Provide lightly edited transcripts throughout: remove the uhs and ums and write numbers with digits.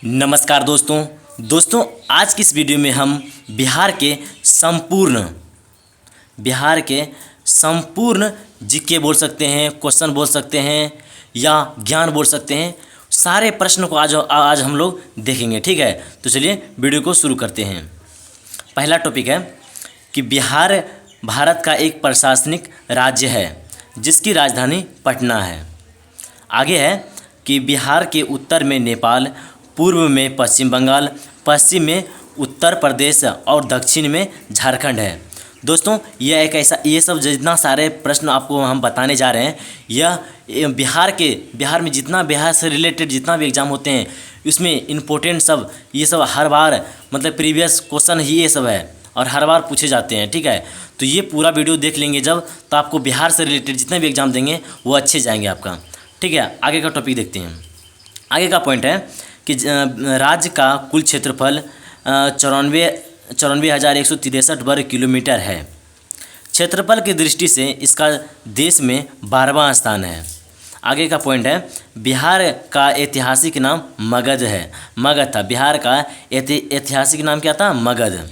नमस्कार दोस्तों आज की इस वीडियो में हम बिहार के संपूर्ण जीके बोल सकते हैं, क्वेश्चन बोल सकते हैं या ज्ञान बोल सकते हैं, सारे प्रश्न को आज हम लोग देखेंगे। ठीक है, तो चलिए वीडियो को शुरू करते हैं। पहला टॉपिक है कि बिहार भारत का एक प्रशासनिक राज्य है जिसकी राजधानी पटना है। आगे है कि बिहार के उत्तर में नेपाल, पूर्व में पश्चिम बंगाल, पश्चिम में उत्तर प्रदेश और दक्षिण में झारखंड है। दोस्तों ये सब जितना सारे प्रश्न आपको हम बताने जा रहे हैं, यह बिहार में जितना बिहार से रिलेटेड जितना भी एग्ज़ाम होते हैं इसमें इम्पोर्टेंट सब ये सब हर बार मतलब प्रीवियस क्वेश्चन ही ये सब है और हर बार पूछे जाते हैं। ठीक है, तो ये पूरा वीडियो देख लेंगे जब, तो आपको बिहार से रिलेटेड जितने भी एग्ज़ाम देंगे वो अच्छे जाएंगे आपका। ठीक है, आगे का टॉपिक देखते हैं। आगे का पॉइंट है कि राज्य का कुल क्षेत्रफल 94,163 वर्ग किलोमीटर है। क्षेत्रफल की दृष्टि से इसका देश में 12वां स्थान है। आगे का पॉइंट है बिहार का ऐतिहासिक नाम मगध है। मगध था बिहार का ऐतिहासिक नाम, क्या था? मगध।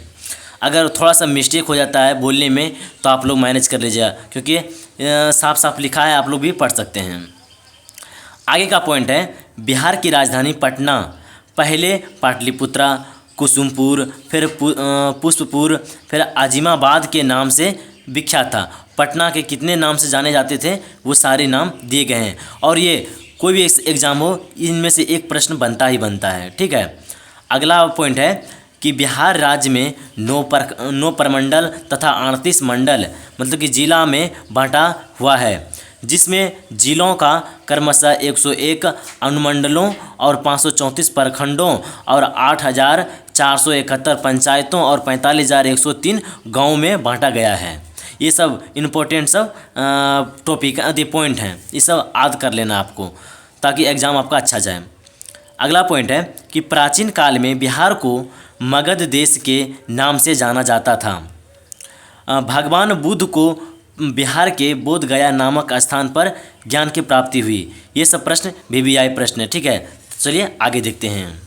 अगर थोड़ा सा मिस्टेक हो जाता है बोलने में तो आप लोग मैनेज कर लीजिएगा, क्योंकि साफ साफ लिखा है, आप लोग भी पढ़ सकते हैं। आगे का पॉइंट है बिहार की राजधानी पटना पहले पाटलिपुत्रा, कुसुमपुर, फिर पुष्पपुर, फिर आजिमाबाद के नाम से विख्यात था। पटना के कितने नाम से जाने जाते थे वो सारे नाम दिए गए हैं, और ये कोई भी एग्ज़ाम हो इनमें से एक प्रश्न बनता ही बनता है। ठीक है, अगला पॉइंट है कि बिहार राज्य में 9 प्रमंडल तथा 38 मंडल मतलब कि जिला में बांटा हुआ है, जिसमें जिलों का क्रमशः 101 अनुमंडलों और 534 प्रखंडों और 8,471 पंचायतों और 45,103 गाँव में बांटा गया है। ये सब इम्पोर्टेंट सब टॉपिक पॉइंट हैं, ये सब याद कर लेना आपको ताकि एग्ज़ाम आपका अच्छा जाए। अगला पॉइंट है कि प्राचीन काल में बिहार को मगध देश के नाम से जाना जाता था। भगवान बुद्ध को बिहार के बोध गया नामक स्थान पर ज्ञान की प्राप्ति हुई। ये सब प्रश्न VVI प्रश्न है। ठीक है, चलिए आगे देखते हैं।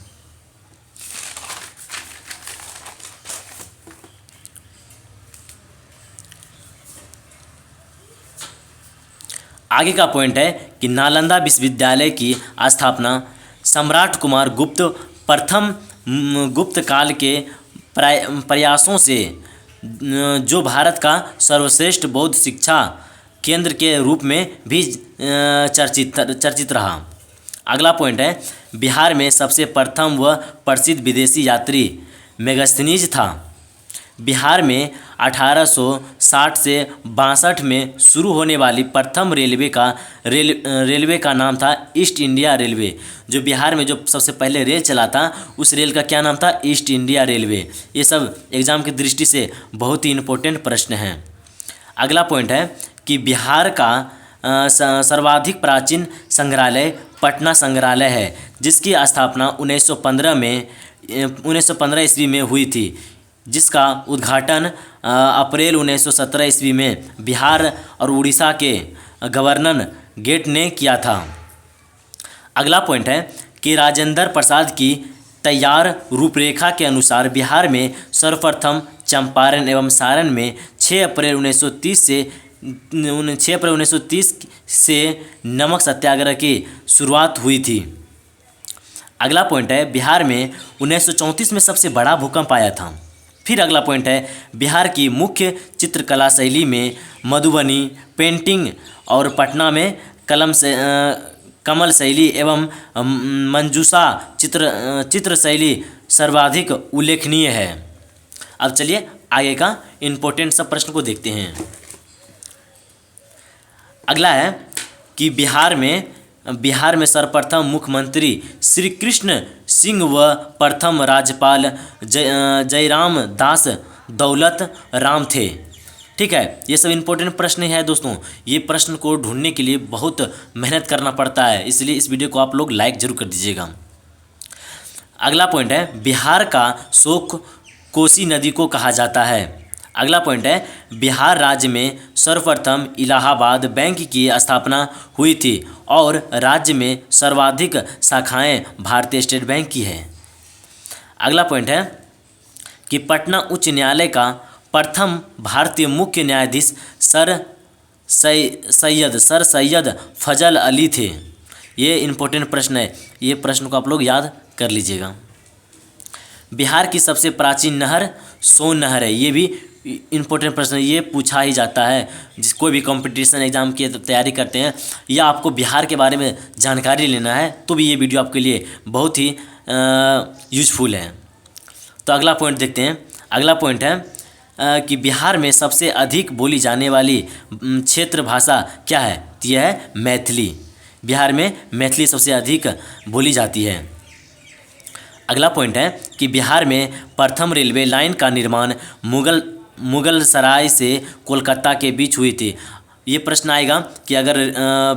आगे का पॉइंट है कि नालंदा विश्वविद्यालय की स्थापना सम्राट कुमार गुप्त प्रथम गुप्त काल के प्रयासों से जो भारत का सर्वश्रेष्ठ बौद्ध शिक्षा केंद्र के रूप में भी चर्चित रहा। अगला पॉइंट है बिहार में सबसे प्रथम व प्रसिद्ध विदेशी यात्री मेगास्थनीज था। बिहार में 1860 से 62 में शुरू होने वाली प्रथम रेलवे का नाम था ईस्ट इंडिया रेलवे। जो बिहार में जो सबसे पहले रेल चला था उस रेल का क्या नाम था? East India railway. ये सब एग्ज़ाम की दृष्टि से बहुत ही इम्पोर्टेंट प्रश्न हैं। अगला पॉइंट है कि बिहार का सर्वाधिक प्राचीन संग्रहालय पटना संग्रहालय है, जिसकी स्थापना 1915 ईस्वी में हुई थी, जिसका उद्घाटन अप्रैल 1917 ईस्वी में बिहार और उड़ीसा के गवर्नर गेट ने किया था। अगला पॉइंट है कि राजेंद्र प्रसाद की तैयार रूपरेखा के अनुसार बिहार में सर्वप्रथम चंपारण एवं सारण में 6 अप्रैल 1930 से नमक सत्याग्रह की शुरुआत हुई थी। अगला पॉइंट है बिहार में 1934 में सबसे बड़ा भूकंप आया था। फिर अगला पॉइंट है बिहार की मुख्य चित्रकला शैली में मधुबनी पेंटिंग और पटना में कमल शैली एवं मंजूषा चित्र शैली सर्वाधिक उल्लेखनीय है। अब चलिए आगे का इम्पोर्टेंट सब प्रश्न को देखते हैं। अगला है कि बिहार में सर्वप्रथम मुख्यमंत्री श्री कृष्ण सिंह व प्रथम राज्यपाल जयराम दास दौलत राम थे। ठीक है, ये सब इम्पोर्टेंट प्रश्न है दोस्तों। ये प्रश्न को ढूंढने के लिए बहुत मेहनत करना पड़ता है, इसलिए इस वीडियो को आप लोग लाइक जरूर कर दीजिएगा। अगला पॉइंट है बिहार का शोक कोसी नदी को कहा जाता है। अगला पॉइंट है बिहार राज्य में सर्वप्रथम इलाहाबाद बैंक की स्थापना हुई थी और राज्य में सर्वाधिक शाखाएं भारतीय स्टेट बैंक की है। अगला पॉइंट है कि पटना उच्च न्यायालय का प्रथम भारतीय मुख्य न्यायाधीश सर सैयद फजल अली थे। ये इम्पोर्टेंट प्रश्न है, ये प्रश्न को आप लोग याद कर लीजिएगा। बिहार की सबसे प्राचीन नहर सोन नहर है। ये भी इम्पोर्टेंट प्रश्न है, ये पूछा ही जाता है जिस कोई भी कंपटीशन एग्जाम की तैयारी करते हैं या आपको बिहार के बारे में जानकारी लेना है तो भी ये वीडियो आपके लिए बहुत ही यूजफुल है। तो अगला पॉइंट देखते हैं। अगला पॉइंट है कि बिहार में सबसे अधिक बोली जाने वाली क्षेत्र भाषा क्या है? तो यह है मैथिली। बिहार में मैथिली सबसे अधिक बोली जाती है। अगला पॉइंट है कि बिहार में प्रथम रेलवे लाइन का निर्माण मुगल सराय से कोलकाता के बीच हुई थी। ये प्रश्न आएगा कि अगर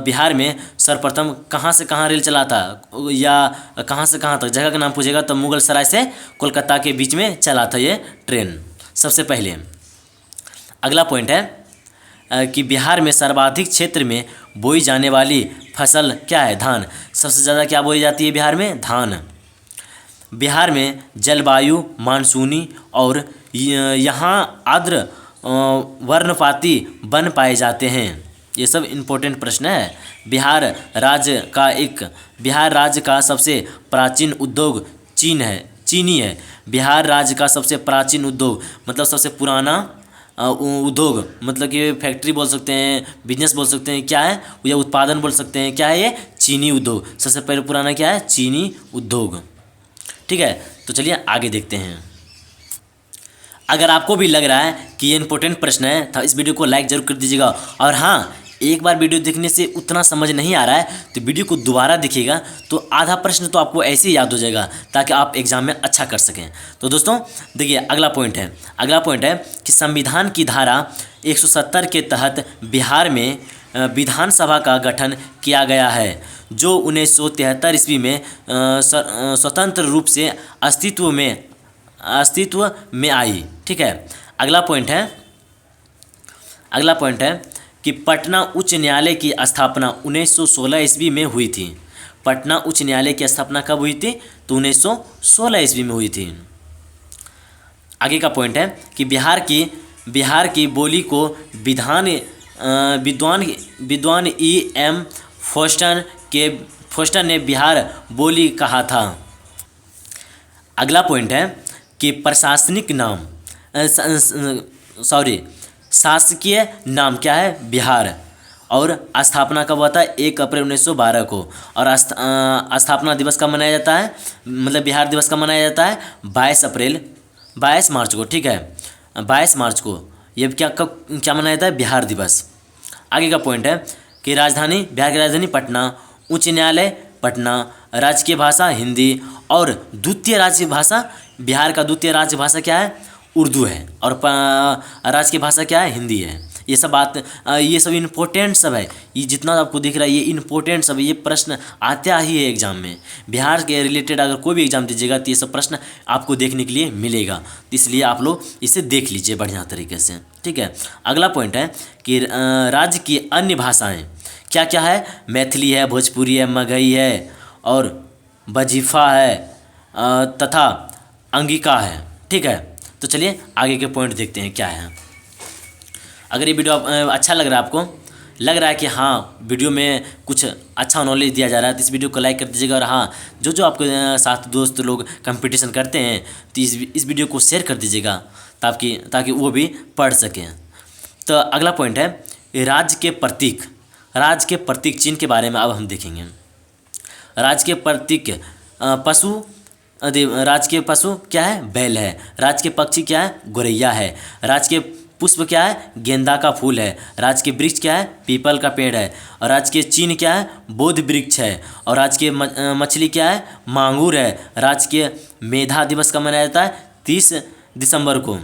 बिहार में सर्वप्रथम कहाँ से कहाँ रेल चला था या कहाँ से कहाँ तक, जगह का नाम पूछेगा तो मुगल सराय से कोलकाता के बीच में चला था ये ट्रेन सबसे पहले। अगला पॉइंट है कि बिहार में सर्वाधिक क्षेत्र में बोई जाने वाली फसल क्या है? धान। सबसे ज़्यादा क्या बोई जाती है बिहार में? धान। बिहार में जलवायु मानसूनी और यहाँ आर्द्र वर्णपाती वन पाए जाते हैं। ये सब इम्पोर्टेंट प्रश्न है। बिहार राज्य का सबसे प्राचीन उद्योग चीनी है। बिहार राज्य का सबसे प्राचीन उद्योग मतलब सबसे पुराना उद्योग, मतलब कि फैक्ट्री बोल सकते हैं, बिजनेस बोल सकते हैं, क्या है या उत्पादन बोल सकते हैं, क्या है ये? चीनी उद्योग। सबसे पहले पुराना क्या है? चीनी उद्योग। ठीक है, तो चलिए आगे देखते हैं। अगर आपको भी लग रहा है कि ये इंपॉर्टेंट प्रश्न है तो इस वीडियो को लाइक जरूर कर दीजिएगा। और हाँ, एक बार वीडियो देखने से उतना समझ नहीं आ रहा है तो वीडियो को दोबारा देखिएगा तो आधा प्रश्न तो आपको ऐसे ही याद हो जाएगा ताकि आप एग्जाम में अच्छा कर सकें। तो दोस्तों देखिए अगला पॉइंट है कि संविधान की धारा 170 के तहत बिहार में विधानसभा का गठन किया गया है जो 1973 ईस्वी में स्वतंत्र रूप से अस्तित्व में आई। ठीक है, अगला पॉइंट है कि पटना उच्च न्यायालय की स्थापना 1916 ईस्वी में हुई थी। पटना उच्च न्यायालय की स्थापना कब हुई थी? तो 1916 ईस्वी में हुई थी। आगे का पॉइंट है कि बिहार की बोली को विद्वान E.M. फोस्टर ने बिहार बोली कहा था। अगला पॉइंट है कि प्रशासनिक नाम शासकीय नाम क्या है? बिहार। और स्थापना कब हुआ था? 1 अप्रैल 1912 को। और स्थापना दिवस कब मनाया जाता है, मतलब बिहार दिवस कब मनाया जाता है? 22 मार्च को। ठीक है, 22 मार्च को ये क्या मनाया जाता है? बिहार दिवस। आगे का पॉइंट है कि बिहार की राजधानी पटना, उच्च न्यायालय पटना, राजकीय भाषा हिंदी और द्वितीय राज्य भाषा, बिहार का द्वितीय राज्य भाषा क्या है? उर्दू है। और राजकीय भाषा क्या है? हिंदी है। ये सब इम्पोर्टेंट सब है। ये जितना आपको दिख रहा है ये इम्पोर्टेंट सब है। ये प्रश्न आता ही है एग्जाम में। बिहार के रिलेटेड अगर कोई भी एग्जाम दीजिएगा तो ये सब प्रश्न आपको देखने के लिए मिलेगा, इसलिए आप लोग इसे देख लीजिए बढ़िया तरीके से। ठीक है, अगला पॉइंट है कि राज्य की अन्य भाषाएँ क्या क्या है? मैथिली है, भोजपुरी है, मगही है और बजीफा है तथा अंगिका है। ठीक है, तो चलिए आगे के पॉइंट देखते हैं क्या है। अगर ये वीडियो अच्छा लग रहा है, आपको लग रहा है कि हाँ वीडियो में कुछ अच्छा नॉलेज दिया जा रहा है तो इस वीडियो को लाइक कर दीजिएगा। और हाँ, जो आपके साथ दोस्त लोग कंपटीशन करते हैं तो इस वीडियो को शेयर कर दीजिएगा ताकि वो भी पढ़ सकें। तो अगला पॉइंट है राज्य के प्रतीक चिन्ह के बारे में अब हम देखेंगे। राज्य के प्रतीक राज्य के पशु क्या है? बैल है। राज्य के पक्षी क्या है? गोरैया है। राज्य के पुष्प क्या है? गेंदा का फूल है। राज्य के वृक्ष क्या है? पीपल का पेड़ है। और राज्य के चिन्ह क्या है? बोध वृक्ष है। और राज्य के मछली क्या है? मांगूर है। राज्य के मेधा दिवस कब मनाया जाता है? 30 दिसंबर को।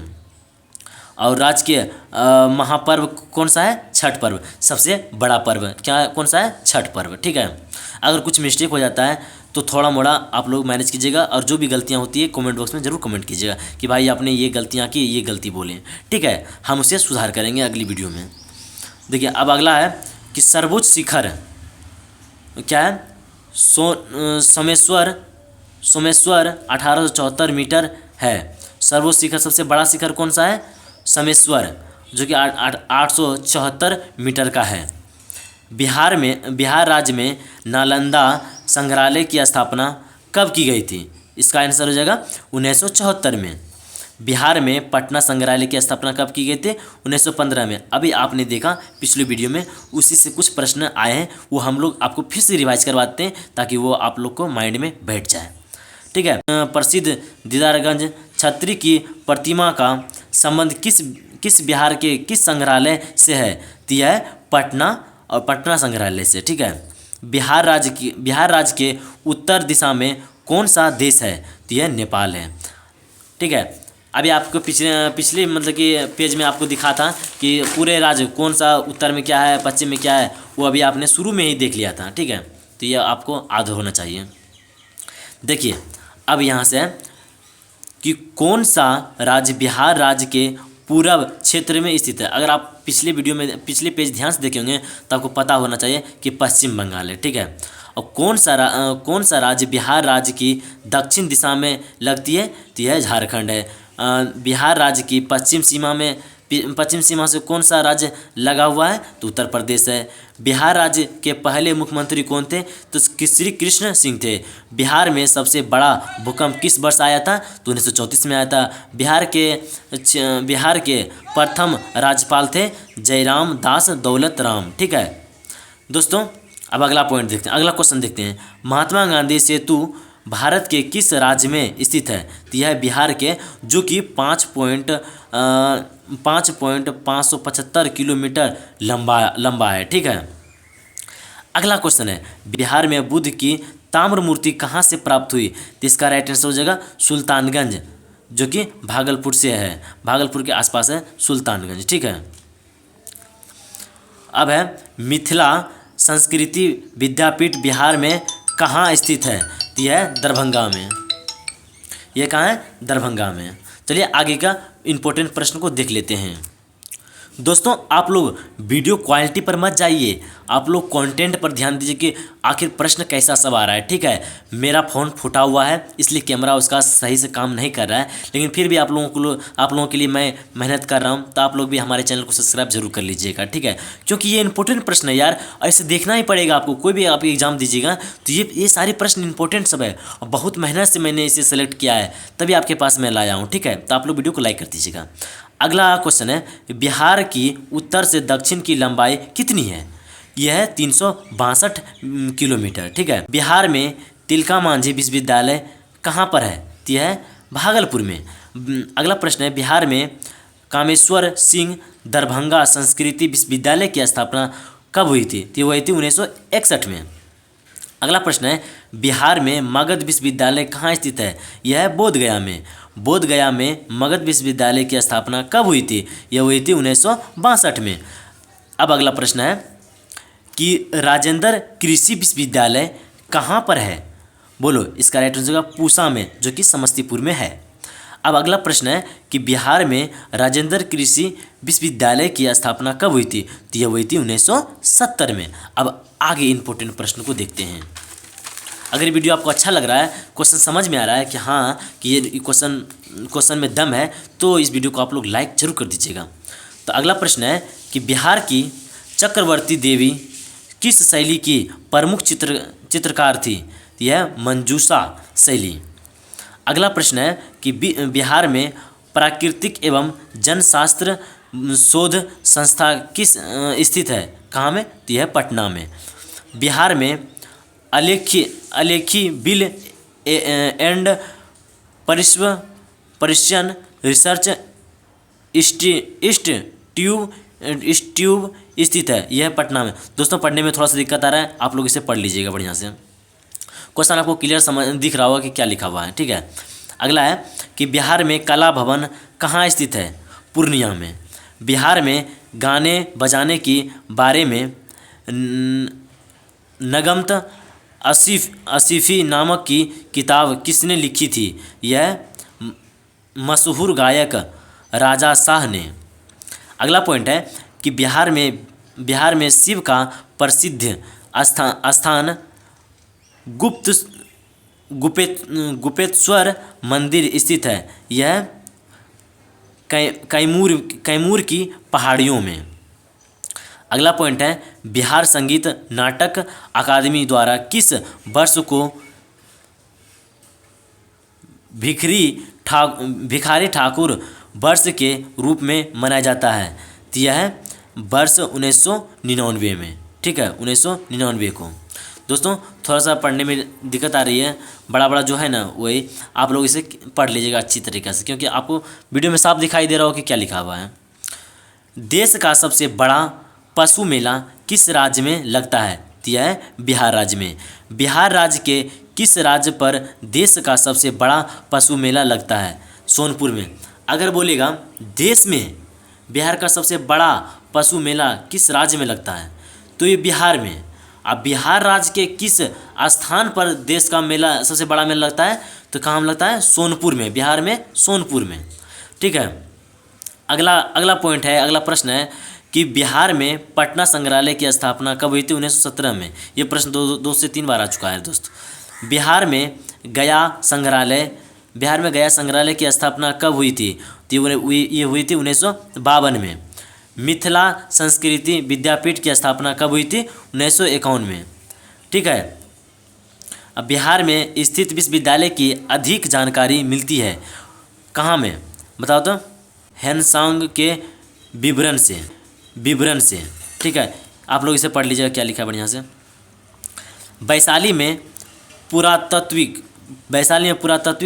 और राज्य के महापर्व कौन सा है? छठ पर्व। सबसे बड़ा पर्व कौन सा है? छठ पर्व। ठीक है, अगर कुछ मिस्टेक हो जाता है तो थोड़ा मोड़ा आप लोग मैनेज कीजिएगा और जो भी गलतियां होती है कमेंट बॉक्स में ज़रूर कमेंट कीजिएगा कि भाई आपने ये गलतियां की, ये गलती बोले। ठीक है, हम उसे सुधार करेंगे अगली वीडियो में। देखिए अब अगला है कि सर्वोच्च शिखर क्या है? सोमेश्वर 1874 मीटर है। सर्वोच्च शिखर, सबसे बड़ा शिखर कौन सा है? सोमेश्वर, जो कि 874 मीटर का है। बिहार राज्य में नालंदा संग्रहालय की स्थापना कब की गई थी? इसका आंसर हो जाएगा 1974 में। बिहार में पटना संग्रहालय की स्थापना कब की गई थी? 1915 में। अभी आपने देखा पिछले वीडियो में, उसी से कुछ प्रश्न आए हैं, वो हम लोग आपको फिर से रिवाइज करवाते हैं ताकि वो आप लोग को माइंड में बैठ जाए। ठीक है। प्रसिद्ध दीदारगंज छत्री की प्रतिमा का संबंध किस बिहार के किस संग्रहालय से है? तो यह है पटना, और पटना संग्रहालय से। ठीक है। बिहार राज्य के उत्तर दिशा में कौन सा देश है? तो यह नेपाल है। ठीक है। अभी आपको पिछले मतलब कि पेज में आपको दिखा था कि पूरे राज्य कौन सा उत्तर में क्या है, पश्चिम में क्या है, वो अभी आपने शुरू में ही देख लिया था। ठीक है। तो ये आपको याद होना चाहिए। देखिए अब यहाँ से है कि कौन सा राज्य बिहार राज्य के पूर्व क्षेत्र में स्थित है। अगर आप पिछले पेज ध्यान से देखे होंगे तो आपको पता होना चाहिए कि पश्चिम बंगाल है। ठीक है। और कौन सा राज्य बिहार राज्य की दक्षिण दिशा में लगती है? तो यह झारखंड है। बिहार राज्य की पश्चिम सीमा से कौन सा राज्य लगा हुआ है? तो उत्तर प्रदेश है। बिहार राज्य के पहले मुख्यमंत्री कौन थे? तो श्री कृष्ण सिंह थे। बिहार में सबसे बड़ा भूकंप किस वर्ष आया था? तो 1934 में आया था। बिहार के प्रथम राज्यपाल थे जयराम दास दौलत राम। ठीक है दोस्तों, अब अगला पॉइंट देखते हैं, अगला क्वेश्चन देखते हैं। महात्मा गांधी सेतु भारत के किस राज्य में स्थित है? तो यह है बिहार के, जो कि 5.575 किलोमीटर लंबा है। ठीक है। अगला क्वेश्चन है, बिहार में बुद्ध की ताम्र मूर्ति कहाँ से प्राप्त हुई? तो इसका राइट आंसर हो जाएगा सुल्तानगंज, जो कि भागलपुर से है। भागलपुर के आसपास है सुल्तानगंज। ठीक है। अब है मिथिला संस्कृति विद्यापीठ बिहार में कहाँ स्थित है? तो यह है दरभंगा में। यह कहाँ है? दरभंगा में। चलिए आगे का इम्पोर्टेंट प्रश्न को देख लेते हैं। दोस्तों आप लोग वीडियो क्वालिटी पर मत जाइए, आप लोग कंटेंट पर ध्यान दीजिए कि आखिर प्रश्न कैसा सब आ रहा है। ठीक है। मेरा फ़ोन फूटा हुआ है, इसलिए कैमरा उसका सही से काम नहीं कर रहा है, लेकिन फिर भी आप लोगों के लिए मैं मेहनत कर रहा हूँ। तो आप लोग भी हमारे चैनल को सब्सक्राइब जरूर कर लीजिएगा। ठीक है। क्योंकि ये इंपॉर्टेंट प्रश्न है यार, ऐसे देखना ही पड़ेगा आपको। कोई भी आप एग्जाम दीजिएगा तो ये सारे प्रश्न इंपॉर्टेंट सब है, और बहुत मेहनत से मैंने इसे सेलेक्ट किया है, तभी आपके पास मैं लाया हूँ। ठीक है। तो आप लोग वीडियो को लाइक कर दीजिएगा। अगला क्वेश्चन है, बिहार की उत्तर से दक्षिण की लंबाई कितनी है? यह है 362 किलोमीटर। ठीक है। बिहार में तिलका मांझी विश्वविद्यालय कहाँ पर है? तो यह है भागलपुर में। अगला प्रश्न है, बिहार में कामेश्वर सिंह दरभंगा संस्कृति विश्वविद्यालय की स्थापना कब हुई थी? तो वही थी 1961 में। अगला प्रश्न है, बिहार में मगध विश्वविद्यालय कहाँ स्थित है? यह है बोधगया में। बोधगया में मगध विश्वविद्यालय की स्थापना कब हुई थी? यह हुई थी 1962 में। अब अगला प्रश्न है कि राजेंद्र कृषि विश्वविद्यालय कहाँ पर है? बोलो, इसका राइट आंसर होगा पूसा में, जो कि समस्तीपुर में है। अब अगला प्रश्न है कि बिहार में राजेंद्र कृषि विश्वविद्यालय की स्थापना कब हुई थी? तो यह हुई थी 1970 में। अब आगे इंपॉर्टेंट प्रश्न को देखते हैं। अगर वीडियो आपको अच्छा लग रहा है, क्वेश्चन समझ में आ रहा है कि हाँ कि ये क्वेश्चन में दम है, तो इस वीडियो को आप लोग लाइक जरूर कर दीजिएगा। तो अगला प्रश्न है कि बिहार की चक्रवर्ती देवी किस शैली की प्रमुख चित्रकार थी? यह मंजूषा शैली। अगला प्रश्न है कि बिहार में प्राकृतिक एवं जनशास्त्र शोध संस्था किस स्थित है? कहाँ में? तो यह पटना में। बिहार में अलेखी बिल एंड परिश्यन रिसर्च इंस्टीट्यूट स्थित है। यह पटना में। दोस्तों पढ़ने में थोड़ा सा दिक्कत आ रहा है, आप लोग इसे पढ़ लीजिएगा बढ़िया से। क्वेश्चन आपको क्लियर समझ दिख रहा होगा कि क्या लिखा हुआ है। ठीक है। अगला है कि बिहार में कला भवन कहाँ स्थित है? पूर्णिया में। बिहार में गाने बजाने के बारे में नगमत आसिफी नामक की किताब किसने लिखी थी? यह मशहूर गायक राजा शाह ने। अगला पॉइंट है कि बिहार में शिव का प्रसिद्ध स्थान गुप्तेश्वर मंदिर स्थित है? यह कैमूर की पहाड़ियों में। अगला पॉइंट है, बिहार संगीत नाटक अकादमी द्वारा किस वर्ष को भिखारी ठाकुर वर्ष के रूप में मनाया जाता है? तो यह वर्ष 1999 में, ठीक है, 1999 को। दोस्तों थोड़ा सा पढ़ने में दिक्कत आ रही है, बड़ा बड़ा जो है ना वही आप लोग इसे पढ़ लीजिएगा अच्छी तरीके से, क्योंकि आपको वीडियो में साफ दिखाई दे रहा हो कि क्या लिखा हुआ है। देश का सबसे बड़ा पशु मेला किस राज्य में लगता है? तो यह है बिहार राज्य में। बिहार राज्य के किस राज्य पर देश का सबसे बड़ा पशु मेला लगता है? सोनपुर में। अगर बोलेगा देश में बिहार का सबसे बड़ा पशु मेला किस राज्य में लगता है, तो ये बिहार में। अब बिहार राज्य के किस स्थान पर देश का मेला सबसे बड़ा मेला लगता है, तो कहाँ लगता है? सोनपुर में, बिहार में सोनपुर में, ठीक है। अगला पॉइंट है, अगला प्रश्न है कि बिहार में पटना संग्रहालय की स्थापना कब हुई थी? 1917 में। ये प्रश्न दो से तीन बार आ चुका है दोस्त। बिहार में गया संग्रहालय की स्थापना कब हुई थी? तो ये हुई थी 1952 में। मिथिला संस्कृति विद्यापीठ की स्थापना कब हुई थी? 1951 में, ठीक है। अब बिहार में स्थित विश्वविद्यालय की अधिक जानकारी मिलती है कहाँ में? बताओ तो। हैनसांग के विवरण से, ठीक है। आप लोग इसे पढ़ लीजिएगा क्या लिखा है बढ़िया से। वैशाली में पुरातात्विक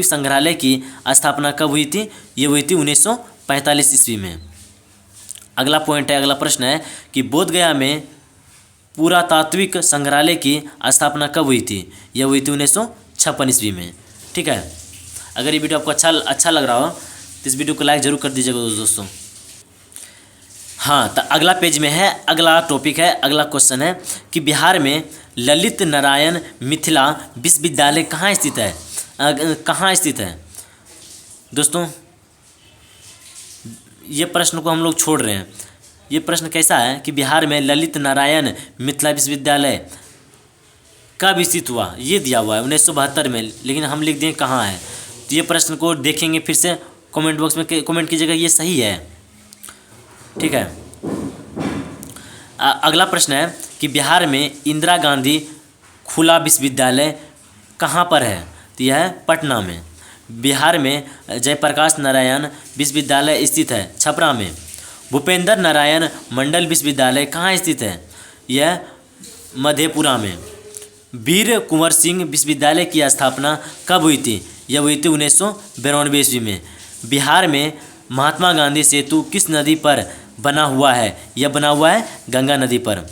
संग्रहालय की स्थापना कब हुई थी? ये हुई थी 1945 ईस्वी में। अगला पॉइंट है, अगला प्रश्न है कि बोधगया में पुरातात्विक संग्रहालय की स्थापना कब हुई थी? यह हुई थी 1956 ईस्वी में, ठीक है। अगर ये वीडियो आपको अच्छा लग रहा हो तो इस वीडियो को लाइक जरूर कर दीजिएगा दोस्तों। हाँ, तो अगला पेज में है, अगला टॉपिक है, अगला क्वेश्चन है कि बिहार में ललित नारायण मिथिला विश्वविद्यालय कहाँ स्थित है? दोस्तों ये प्रश्न को हम लोग छोड़ रहे हैं। ये प्रश्न कैसा है कि बिहार में ललित नारायण मिथिला विश्वविद्यालय कब स्थित हुआ? ये दिया हुआ है 1972 में, लेकिन हम लिख दें कहाँ है। तो ये प्रश्न को देखेंगे, फिर से कमेंट बॉक्स में कमेंट कीजिएगा ये सही है, ठीक है। अगला प्रश्न है कि बिहार में इंदिरा गांधी खुला विश्वविद्यालय कहाँ पर है? तो यह है पटना में। बिहार में जयप्रकाश नारायण विश्वविद्यालय स्थित है छपरा में। भूपेंद्र नारायण मंडल विश्वविद्यालय कहाँ स्थित है? यह मधेपुरा में। वीर कुंवर सिंह विश्वविद्यालय की स्थापना कब हुई थी? यह हुई थी 1992 ईस्वी में। बिहार में महात्मा गांधी सेतु किस नदी पर बना हुआ है? यह बना हुआ है गंगा नदी पर।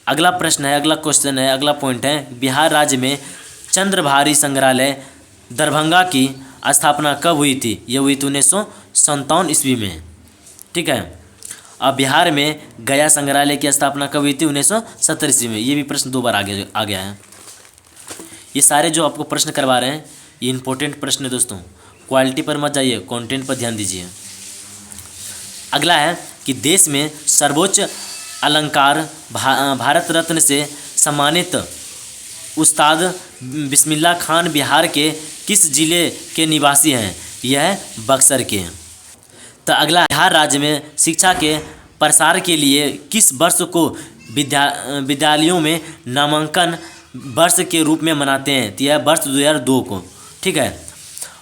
अगला प्रश्न है, अगला क्वेश्चन है, अगला पॉइंट है, बिहार राज्य में चंद्रभारी संग्रहालय दरभंगा की स्थापना कब हुई थी? यह हुई थी 1957 ईस्वी में, ठीक है। अब बिहार में गया संग्रहालय की स्थापना कब हुई थी? 1970 ईस्वी में। ये भी प्रश्न 2 बार आ गया है। ये सारे जो आपको प्रश्न करवा रहे हैं ये इंपॉर्टेंट प्रश्न है दोस्तों, क्वालिटी पर मत जाइए, कंटेंट पर ध्यान दीजिए। अगला है कि देश में सर्वोच्च अलंकार भारत रत्न से सम्मानित उस्ताद बिस्मिल्लाह खान बिहार के किस जिले के निवासी हैं? यह बक्सर के। तो अगला, बिहार राज्य में शिक्षा के प्रसार के लिए किस वर्ष को विद्यालयों में नामांकन वर्ष के रूप में मनाते हैं? तो यह वर्ष 2002 को, ठीक है।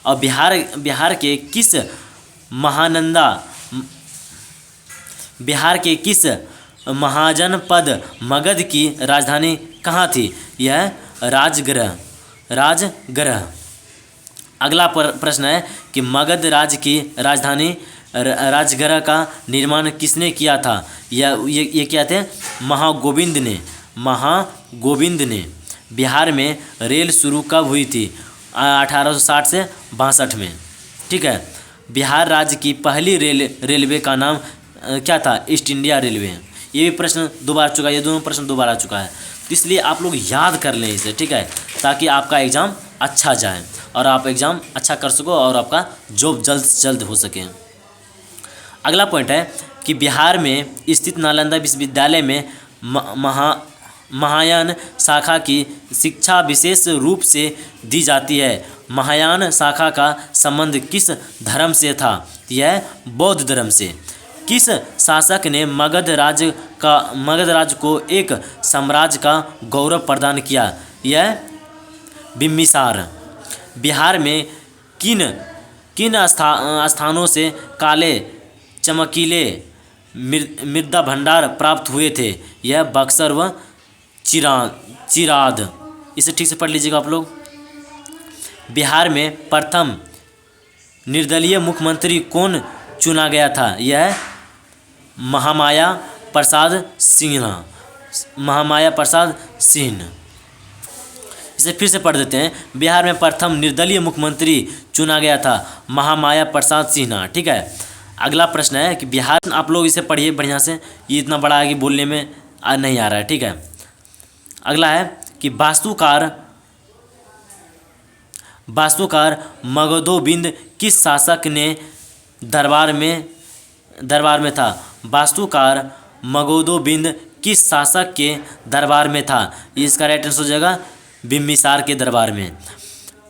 और बिहार के किस महाजनपद मगध की राजधानी कहाँ थी? यह राजगृह। अगला प्रश्न है कि मगध राज्य की राजधानी राजगृह का निर्माण किसने किया था? ये क्या थे? महागोविंद ने। बिहार में रेल शुरू कब हुई थी? 1860 से 62 में, ठीक है। बिहार राज्य की पहली रेलवे का नाम क्या था? East India railway. ये भी प्रश्न 2 बार आ चुका है, ये दोनों प्रश्न 2 बार आ चुका है, तो इसलिए आप लोग याद कर लें इसे, ठीक है, ताकि आपका एग्ज़ाम अच्छा जाए और आप एग्ज़ाम अच्छा कर सको और आपका जॉब जल्द से जल्द हो सके। अगला पॉइंट है कि बिहार में स्थित नालंदा विश्वविद्यालय में महायान शाखा की शिक्षा विशेष रूप से दी जाती है। महायान शाखा का संबंध किस धर्म से था? यह बौद्ध धर्म से। किस शासक ने मगध राज्य को एक साम्राज्य का गौरव प्रदान किया? यह बिम्बिसार। बिहार में किन किन स्थानों से काले चमकीले मृदा भंडार प्राप्त हुए थे? यह बक्सर व चिराद। इसे ठीक से पढ़ लीजिएगा आप लोग। बिहार में प्रथम निर्दलीय मुख्यमंत्री कौन चुना गया था? यह महामाया प्रसाद सिन्हा। महामाया प्रसाद सिन्हा। इसे फिर से पढ़ देते हैं। बिहार में प्रथम निर्दलीय मुख्यमंत्री चुना गया था महामाया प्रसाद सिन्हा। ठीक है। अगला प्रश्न है कि बिहार, आप लोग इसे पढ़िए बढ़िया से, ये इतना बड़ा है कि बोलने में नहीं आ रहा है। ठीक है। अगला है कि वास्तुकार मगधोबिंद किस शासक ने दरबार में था? वास्तुकार मगधोबिंद किस शासक के दरबार में था? इसका राइट आंसर हो जाएगा बिम्बिसार के दरबार में।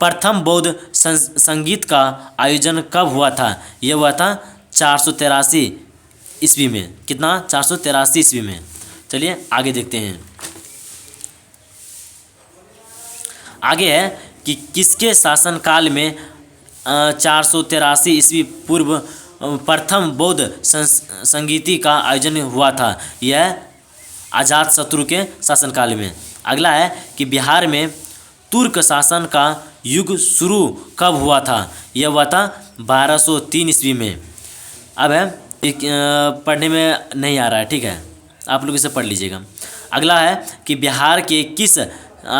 प्रथम बौद्ध संगीत का आयोजन कब हुआ था? यह हुआ था 483 ईस्वी में। कितना? 483 ईस्वी में। चलिए आगे देखते हैं। आगे है कि किसके शासनकाल में 483 ईस्वी पूर्व प्रथम बौद्ध संगीति का आयोजन हुआ था? यह अजातशत्रु के शासनकाल में। अगला है कि बिहार में तुर्क शासन का युग शुरू कब हुआ था? यह हुआ था 1203 ईस्वी में। अब है पढ़ने में नहीं आ रहा है। ठीक है, आप लोग इसे पढ़ लीजिएगा। अगला है कि बिहार के किस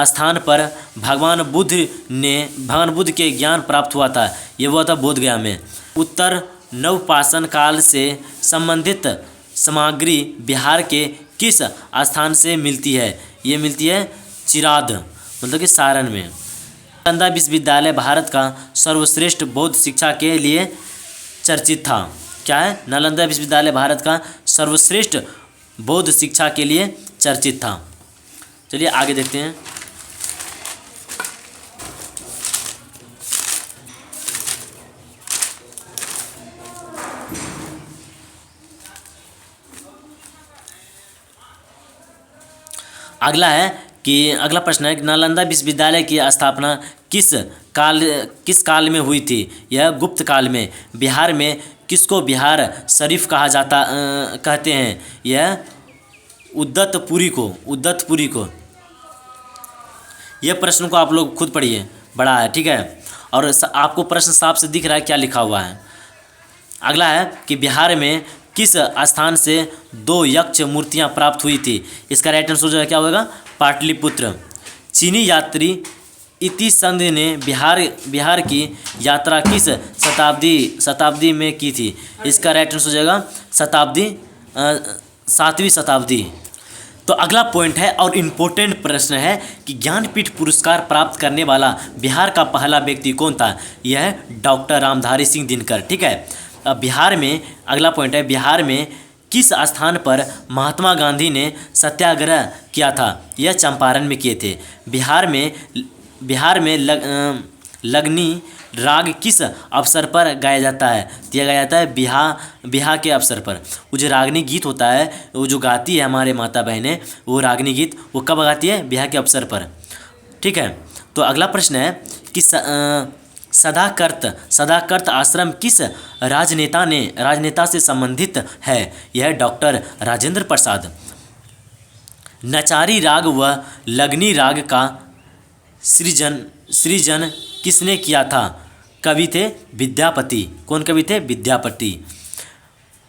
स्थान पर भगवान बुद्ध के ज्ञान प्राप्त हुआ था? यह हुआ था बोध गया में। उत्तर नवपाषाण काल से संबंधित सामग्री बिहार के किस स्थान से मिलती है? ये मिलती है चिराद, मतलब कि सारण में। नालंदा विश्वविद्यालय भारत का सर्वश्रेष्ठ बौद्ध शिक्षा के लिए चर्चित था। क्या है? नालंदा विश्वविद्यालय भारत का सर्वश्रेष्ठ बौद्ध शिक्षा के लिए चर्चित था। चलिए आगे देखते हैं। अगला प्रश्न है कि नालंदा विश्वविद्यालय की स्थापना किस काल में हुई थी? यह गुप्त काल में। बिहार में किसको बिहार शरीफ कहते हैं? यह उद्दतपुरी को। यह प्रश्न को आप लोग खुद पढ़िए, बड़ा है। ठीक है, और आपको प्रश्न साफ से दिख रहा है क्या लिखा हुआ है। अगला है कि बिहार में किस स्थान से 2 यक्ष मूर्तियां प्राप्त हुई थी? इसका राइट आंसर जो है क्या होगा? पाटलिपुत्र। चीनी यात्री इति संध ने बिहार की यात्रा किस शताब्दी में की थी? इसका राइट आंसर हो जाएगा 7वीं शताब्दी। तो अगला पॉइंट है और इम्पोर्टेंट प्रश्न है कि ज्ञानपीठ पुरस्कार प्राप्त करने वाला बिहार का पहला व्यक्ति कौन था? यह है डॉक्टर रामधारी सिंह दिनकर। ठीक है। अब बिहार में अगला पॉइंट है, बिहार में किस स्थान पर महात्मा गांधी ने सत्याग्रह किया था? यह चंपारण में किए थे। बिहार में लगनी राग किस अवसर पर गाया जाता है? दिया गाया जाता है बिहा के अवसर पर। वो जो रागनी गीत होता है, वो जो गाती है हमारे माता बहनें, वो रागनी गीत वो कब गाती है? बिहा के अवसर पर। ठीक है। तो अगला प्रश्न है कि सदाकर्त आश्रम किस राजनेता से संबंधित है? यह डॉक्टर राजेंद्र प्रसाद। नचारी राग व लगनी राग का सृजन किसने किया था? कवि थे विद्यापति। कौन कवि थे? विद्यापति।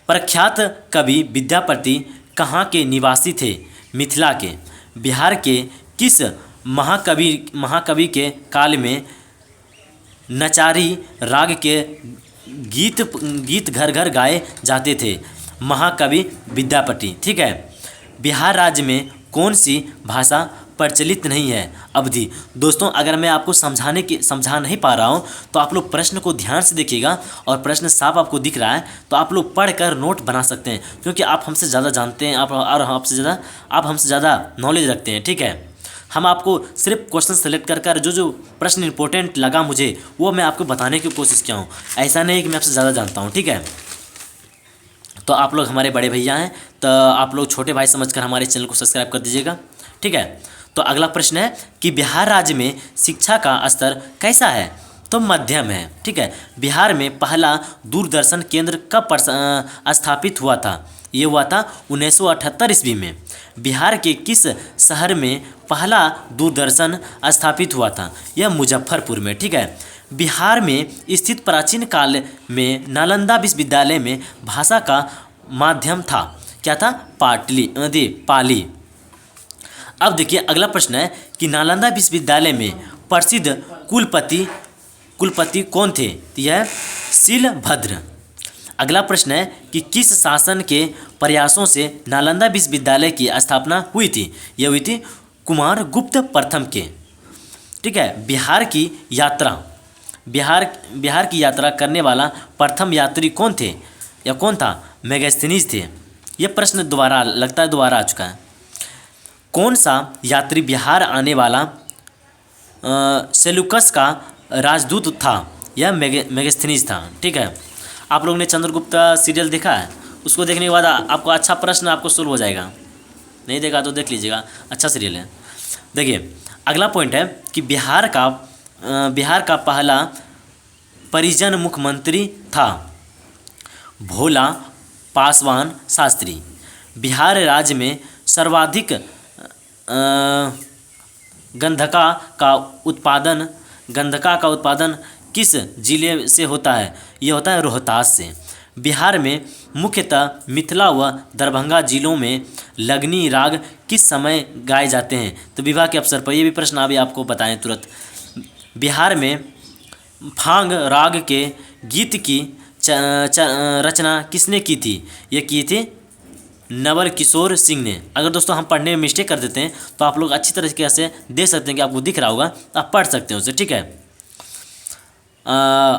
प्रख्यात कवि विद्यापति कहाँ के निवासी थे? मिथिला के। बिहार के किस महाकवि के काल में नचारी राग के गीत घर घर गाए जाते थे? महाकवि विद्यापति। ठीक है। बिहार राज्य में कौन सी भाषा प्रचलित नहीं है। अवधि दोस्तों, अगर मैं आपको समझा नहीं पा रहा हूँ तो आप लोग प्रश्न को ध्यान से देखिएगा, और प्रश्न साफ आपको दिख रहा है तो आप लोग पढ़कर नोट बना सकते हैं, क्योंकि आप हमसे ज़्यादा जानते हैं, आप हमसे ज़्यादा नॉलेज रखते हैं। ठीक है, हम आपको सिर्फ क्वेश्चन सेलेक्ट कर जो प्रश्न इंपॉर्टेंट लगा मुझे वो मैं आपको बताने की कोशिश किया हूँ। ऐसा नहीं कि मैं आपसे ज़्यादा जानता हूँ। ठीक है, तो आप लोग हमारे बड़े भैया हैं, तो आप लोग छोटे भाई समझकर हमारे चैनल को सब्सक्राइब कर दीजिएगा। ठीक है, तो अगला प्रश्न है कि बिहार राज्य में शिक्षा का स्तर कैसा है? तो मध्यम है। ठीक है, बिहार में पहला दूरदर्शन केंद्र कब स्थापित हुआ था? ये हुआ था 1978 ईस्वी में। बिहार के किस शहर में पहला दूरदर्शन स्थापित हुआ था? यह मुजफ्फरपुर में। ठीक है, बिहार में स्थित प्राचीन काल में नालंदा विश्वविद्यालय में भाषा का माध्यम था, क्या था? पाली। अब देखिए अगला प्रश्न है कि नालंदा विश्वविद्यालय में प्रसिद्ध कुलपति कौन थे? यह शीलभद्र। अगला प्रश्न है कि किस शासन के प्रयासों से नालंदा विश्वविद्यालय की स्थापना हुई थी? यह हुई थी कुमारगुप्त प्रथम के। ठीक है, बिहार की यात्रा करने वाला प्रथम यात्री कौन थे या कौन था? मेगास्थनीज थे। यह प्रश्न लगता है दोबारा आ चुका है। कौन सा यात्री बिहार आने वाला सेलुकस का राजदूत था? यह मेगास्थनीज था। ठीक है, आप लोग ने चंद्रगुप्त सीरियल देखा है? उसको देखने के बाद आपको अच्छा प्रश्न आपको सोल्व हो जाएगा। नहीं देखा तो देख लीजिएगा, अच्छा सीरियल है। देखिए अगला पॉइंट है कि बिहार का पहला परिजन मुख्यमंत्री था भोला पासवान शास्त्री। बिहार राज्य में सर्वाधिक गंधका का उत्पादन किस जिले से होता है? यह होता है रोहतास से। बिहार में मुख्यतः मिथिला व दरभंगा जिलों में लगनी राग किस समय गाए जाते हैं? तो विवाह के अवसर पर। ये भी प्रश्न अभी आपको बताएं तुरंत। बिहार में फाग राग के गीत की रचना किसने की थी? ये की थी नवल किशोर सिंह ने। अगर दोस्तों हम पढ़ने में मिस्टेक कर देते हैं तो आप लोग अच्छी तरीके से देख सकते हैं कि आपको दिख रहा होगा, तो आप पढ़ सकते हैं उसे। ठीक है,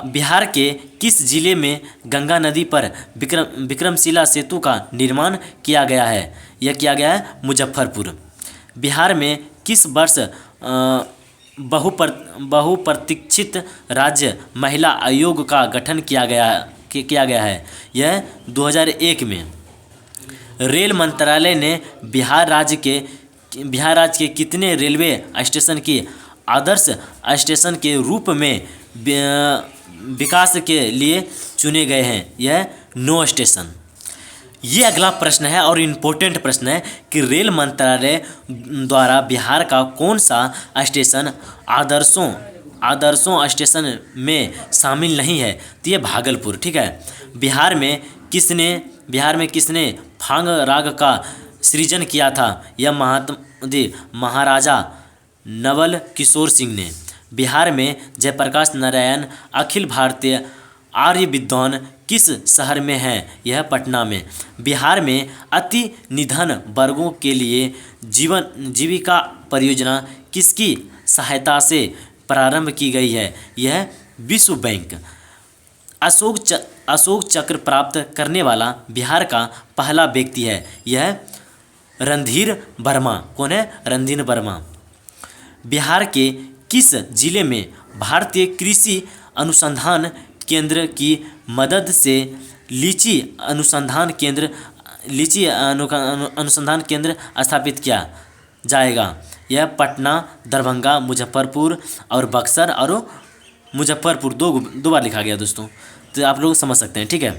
बिहार के किस जिले में गंगा नदी पर विक्रमशिला सेतु का निर्माण किया गया है? यह किया गया है मुजफ्फरपुर। बिहार में किस वर्ष बहुप्रतीक्षित राज्य महिला आयोग का गठन किया गया है? यह 2001 में। रेल मंत्रालय ने बिहार राज्य के कितने रेलवे स्टेशन की आदर्श स्टेशन के रूप में विकास के लिए चुने गए हैं? यह 9 स्टेशन। ये अगला प्रश्न है और इम्पोर्टेंट प्रश्न है कि रेल मंत्रालय द्वारा बिहार का कौन सा स्टेशन आदर्शों स्टेशन में शामिल नहीं है? तो ये भागलपुर। ठीक है, बिहार में किसने फाग राग का सृजन किया था? यह महाराजा नवल किशोर सिंह ने। बिहार में जयप्रकाश नारायण अखिल भारतीय आर्य विद्वान किस शहर में है? यह पटना में। बिहार में अति निधन वर्गों के लिए जीविका परियोजना किसकी सहायता से प्रारंभ की गई है? यह विश्व बैंक। अशोक चक्र प्राप्त करने वाला बिहार का पहला व्यक्ति है? यह रणधीर वर्मा। कौन है? रणधीर वर्मा। बिहार के किस जिले में भारतीय कृषि अनुसंधान केंद्र की मदद से लीची अनुसंधान केंद्र स्थापित किया जाएगा? यह पटना, दरभंगा, मुजफ्फरपुर और बक्सर और मुजफ्फरपुर दो बार लिखा गया दोस्तों, तो आप लोग समझ सकते हैं। ठीक है,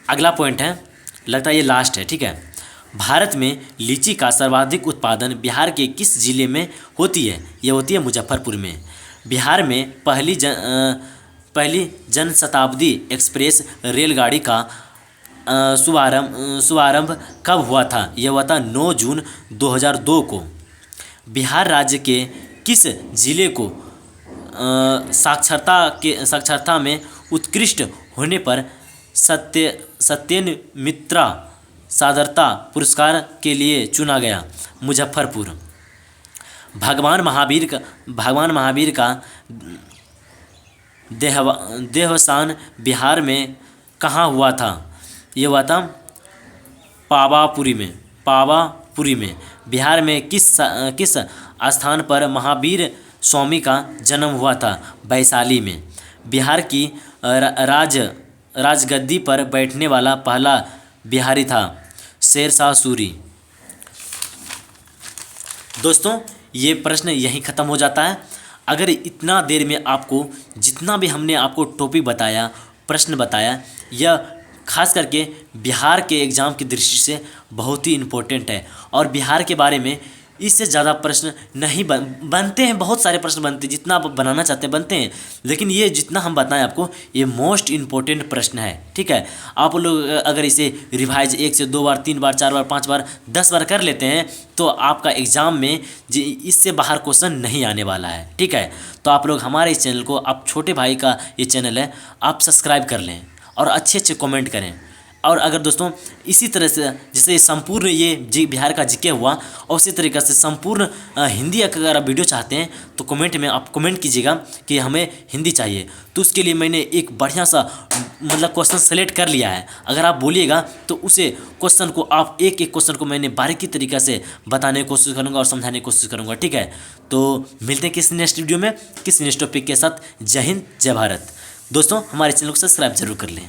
अगला पॉइंट है, लगता है ये लास्ट है। ठीक है, भारत में लीची का सर्वाधिक उत्पादन बिहार के किस जिले में होती है? यह होती है मुजफ्फरपुर में। बिहार में पहली जनशताब्दी एक्सप्रेस रेलगाड़ी का शुभारंभ कब हुआ था? यह हुआ था 9 जून 2002 को। बिहार राज्य के किस जिले को साक्षरता में उत्कृष्ट होने पर सत्यन सादरता पुरस्कार के लिए चुना गया? मुजफ्फरपुर। भगवान महावीर का देहावसान बिहार में कहाँ हुआ था? ये हुआ था पावापुरी में। बिहार में किस स्थान पर महावीर स्वामी का जन्म हुआ था? वैशाली में। बिहार की राजगद्दी पर बैठने वाला पहला बिहारी था? शेरशाह सूरी। दोस्तों, ये प्रश्न यहीं ख़त्म हो जाता है। अगर इतना देर में आपको जितना भी हमने आपको टॉपिक बताया, प्रश्न बताया, यह खास करके बिहार के एग्ज़ाम की दृष्टि से बहुत ही इम्पोर्टेंट है। और बिहार के बारे में इससे ज़्यादा प्रश्न नहीं बनते हैं, बहुत सारे प्रश्न बनते हैं, जितना आप बनाना चाहते हैं बनते हैं, लेकिन ये जितना हम बताएं आपको, ये मोस्ट इम्पोर्टेंट प्रश्न है। ठीक है, आप लोग अगर इसे रिवाइज 1 से 2 बार, 3 बार, 4 बार, 5 बार, 10 बार कर लेते हैं तो आपका एग्ज़ाम में इससे बाहर क्वेश्चन नहीं आने वाला है। ठीक है, तो आप लोग हमारे इस चैनल को, आप छोटे भाई का ये चैनल है, आप सब्सक्राइब कर लें और अच्छे अच्छे कमेंट करें। और अगर दोस्तों इसी तरह से जैसे संपूर्ण ये बिहार का जीके हुआ, और उसी तरीक़े से संपूर्ण हिंदी अगर आप वीडियो चाहते हैं तो कमेंट में आप कमेंट कीजिएगा कि हमें हिंदी चाहिए। तो उसके लिए मैंने एक बढ़िया सा मतलब क्वेश्चन सेलेक्ट कर लिया है। अगर आप बोलिएगा तो उसे क्वेश्चन को आप एक क्वेश्चन को मैंने बारीकी तरीक़े से बताने की कोशिश करूँगा और समझाने की कोशिश करूँगा। ठीक है, तो मिलते हैं किसी नेक्स्ट वीडियो में किसी नेक्स्ट टॉपिक के साथ। जय हिंद, जय भारत। दोस्तों, हमारे चैनल को सब्सक्राइब जरूर कर लें।